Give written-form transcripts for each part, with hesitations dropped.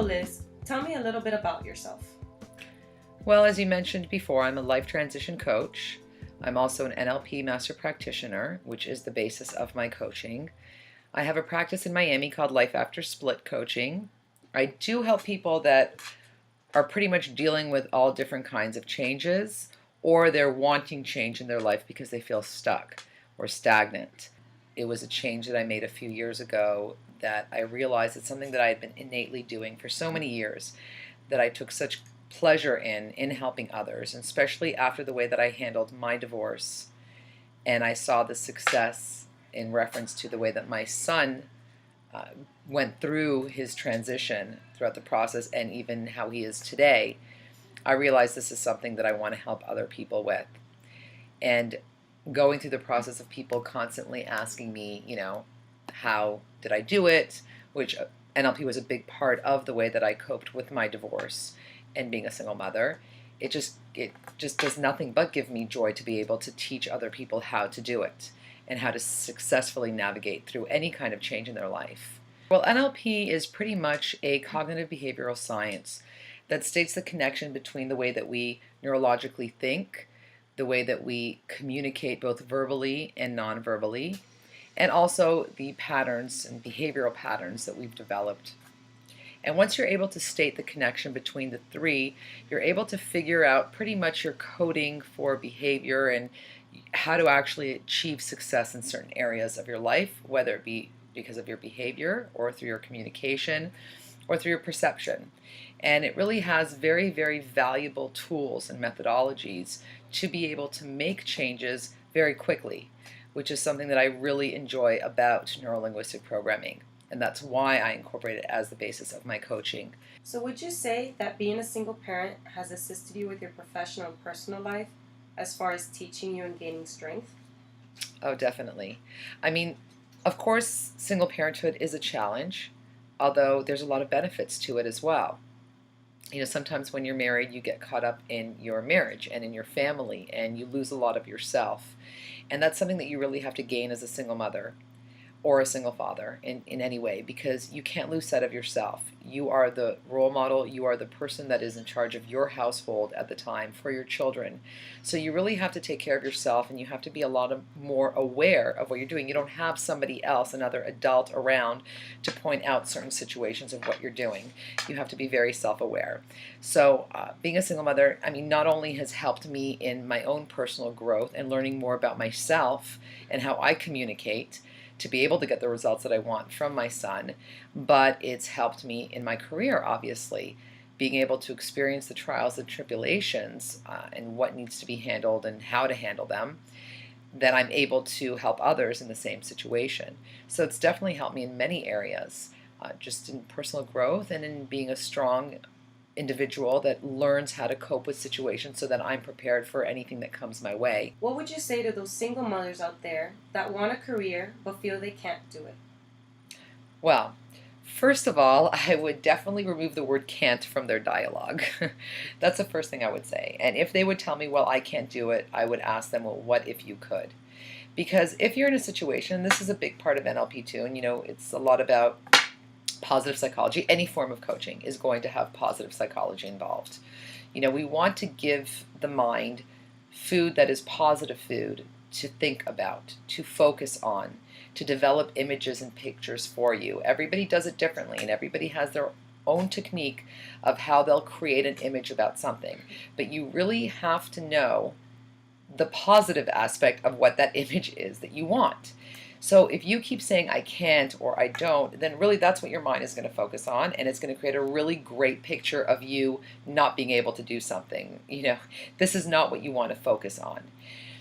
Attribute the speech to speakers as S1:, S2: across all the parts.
S1: So Liz, tell me a little bit about yourself.
S2: Well, as you mentioned before, I'm a life transition coach. I'm also an NLP master practitioner, which is the basis of my coaching. I have a practice in Miami called Life After Split Coaching. I do help people that are pretty much dealing with all different kinds of changes, or they're wanting change in their life because they feel stuck or stagnant. It was a change that I made a few years ago that I realized it's something that I had been innately doing for so many years, that I took such pleasure in helping others, and especially after the way that I handled my divorce. And I saw the success in reference to the way that my son went through his transition throughout the process and even how he is today. I realized this is something that I want to help other people with. And going through the process of people constantly asking me, how did I do it? Which NLP was a big part of the way that I coped with my divorce and being a single mother. It just does nothing but give me joy to be able to teach other people how to do it and how to successfully navigate through any kind of change in their life. Well, NLP is pretty much a cognitive behavioral science that states the connection between the way that we neurologically think, the way that we communicate both verbally and non-verbally, and also the patterns and behavioral patterns that we've developed. And once you're able to state the connection between the three, you're able to figure out pretty much your coding for behavior and how to actually achieve success in certain areas of your life, whether it be because of your behavior or through your communication or through your perception. And it really has very, very valuable tools and methodologies to be able to make changes very quickly, which is something that I really enjoy about neurolinguistic programming. And that's why I incorporate it as the basis of my coaching.
S1: So would you say that being a single parent has assisted you with your professional and personal life as far as teaching you and gaining strength?
S2: Oh, definitely. I mean, of course, single parenthood is a challenge, although there's a lot of benefits to it as well. Sometimes when you're married, you get caught up in your marriage and in your family, and you lose a lot of yourself. And that's something that you really have to gain as a single mother or a single father in any way, because you can't lose sight of yourself. You are the role model. You are the person that is in charge of your household at the time for your children. So you really have to take care of yourself, and you have to be a lot more aware of what you're doing. You don't have somebody else, another adult around to point out certain situations of what you're doing. You have to be very self-aware. So being a single mother, not only has helped me in my own personal growth and learning more about myself and how I communicate to be able to get the results that I want from my son, but it's helped me in my career, obviously, being able to experience the trials and tribulations and what needs to be handled and how to handle them, that I'm able to help others in the same situation. So it's definitely helped me in many areas, just in personal growth and in being a strong individual that learns how to cope with situations so that I'm prepared for anything that comes my way.
S1: What would you say to those single mothers out there that want a career but feel they can't do it?
S2: Well, first of all, I would definitely remove the word can't from their dialogue. That's the first thing I would say. And if they would tell me, well, I can't do it, I would ask them, well, what if you could? Because if you're in a situation, this is a big part of NLP too, and it's a lot about positive psychology. Any form of coaching is going to have positive psychology involved. We want to give the mind food that is positive food to think about, to focus on, to develop images and pictures for you. Everybody does it differently, and everybody has their own technique of how they'll create an image about something. But you really have to know the positive aspect of what that image is that you want. So if you keep saying I can't or I don't, then really that's what your mind is going to focus on, and it's going to create a really great picture of you not being able to do something. This is not what you want to focus on.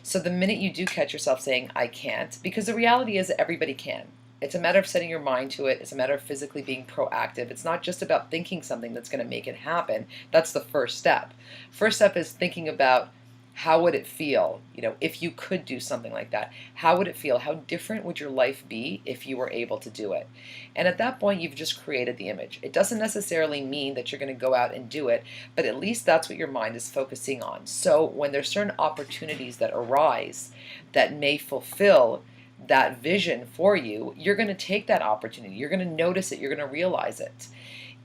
S2: So the minute you do catch yourself saying I can't, because the reality is that everybody can. It's a matter of setting your mind to it. It's a matter of physically being proactive. It's not just about thinking something that's going to make it happen. That's the first step. First step is thinking about how would it feel, if you could do something like that? How would it feel? How different would your life be if you were able to do it? And at that point, you've just created the image. It doesn't necessarily mean that you're going to go out and do it, but at least that's what your mind is focusing on. So when there's certain opportunities that arise that may fulfill that vision for you, you're going to take that opportunity. You're going to notice it. You're going to realize it.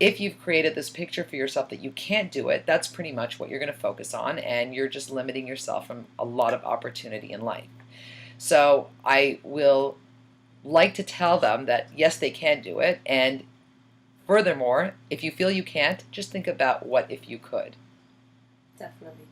S2: If you've created this picture for yourself that you can't do it, that's pretty much what you're going to focus on, and you're just limiting yourself from a lot of opportunity in life. So I will like to tell them that yes, they can do it, and furthermore, if you feel you can't, just think about what if you could.
S1: Definitely.